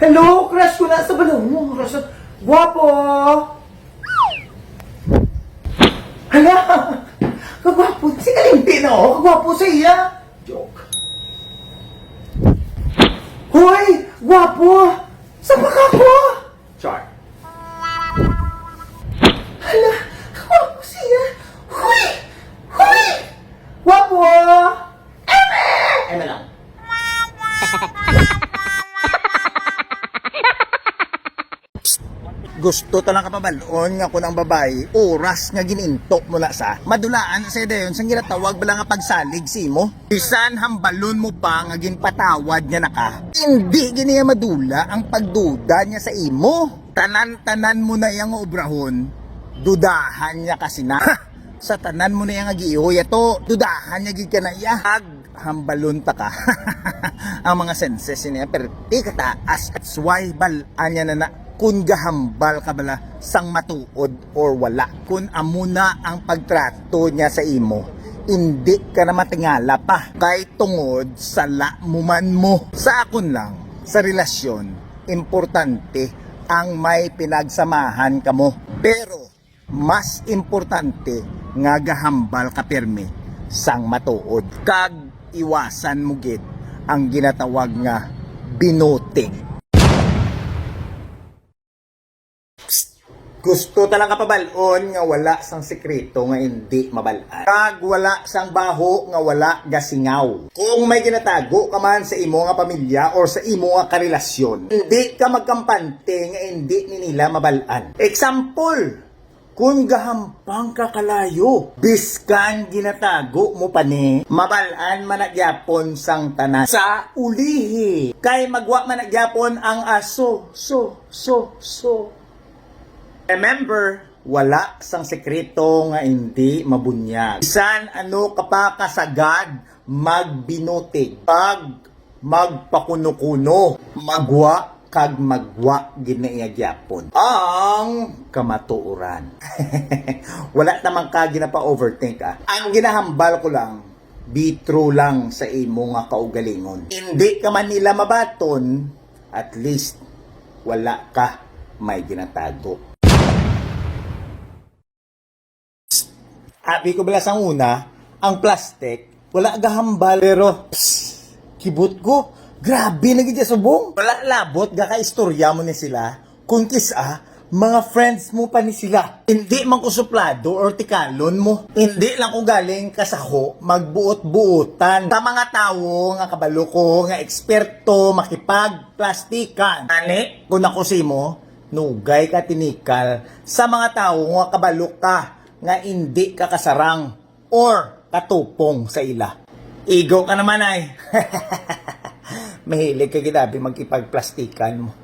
Hello, crush ko na sa balong mo. Crush na. Gwapo! Hala! Kagwapo. Si Kalimpi na ako. Kagwapo sa iya. Joke. Hoy! Gwapo! Saan ba ka ko? Char. Hala! Kagwapo siya. Hoy! Hoy! Gwapo! Eme! Eme lang. Gusto talang kapabalon nga ko ng babae, oras nga ginintok mo na sa madulaan sa dayon sang ginatawag bala nga pagsalig si mo. Bisan hambalon mo pa nga ginpatawad niya na ka. Hindi giniya madula ang pagduda niya sa imo. Tanan-tanan mo na yang obrahon, dudahan niya kasi na. Sa tanan mo na yang agiihoy ato, dudahan niya gid ka na iya. Hambalon ta ka. Ang mga senses niya perti kataas at why balaan niya na kun gahambal ka bala sang matuod or wala. Kun amuna ang pagtrato niya sa imo, hindi ka na matingala pa kay tungod sa lamuman mo. Sa akon lang, sa relasyon, importante ang may pinagsamahan ka mo. Pero mas importante nga gahambal ka pirmi sang matuod. Kag iwasan mo gid ang ginatawag nga binuting. Gusto talaga pabalon nga wala sang sekreto nga hindi mabalaan. Kag wala sang baho nga wala gasingaw. Kung may ginatago ka man sa imo nga pamilya or sa imo nga karelasyon, hindi ka magkampante nga hindi ni nila mabalaan. Example, kung gahampang ka kalayo, biskan ginatago mo pa ni, mabalaan managyapon sang tanan. Sa ulihi, kay magwa managyapon ang aso. Remember, wala sang sekreto nga hindi mabunyag. Bisan ano ka pa kasagad, magbinutig. Pag magpakuno-kuno, magwa kag magwa ginaiagyapon. Ang kamatuoran. Wala namang ka ginapa-overthink Ang ginahambal ko lang, be true lang sa imo nga kaugalingon. Hindi ka man nila mabaton, at least wala ka may ginatago. Abi ko bala sang una, ang plastic, wala gahambal. Pero, kibot ko, grabe na gid subong. Wala labot, gaka-istorya mo ni sila. Kung kisa, mga friends mo pa ni sila. Hindi man ko suplado or tikalon mo. Hindi lang ko galing kasaho, magbuot-buotan. Sa mga tao nga kabalo ko, nga eksperto, makipag-plastikan. Ani, kung ako si mo, nugay ka tinikal sa mga tao nga kabalo ka, nga hindi ka kasarang or katupong sa ila. Ego ka naman ay. Mahilig ka ginabi magkipagplastikan mo.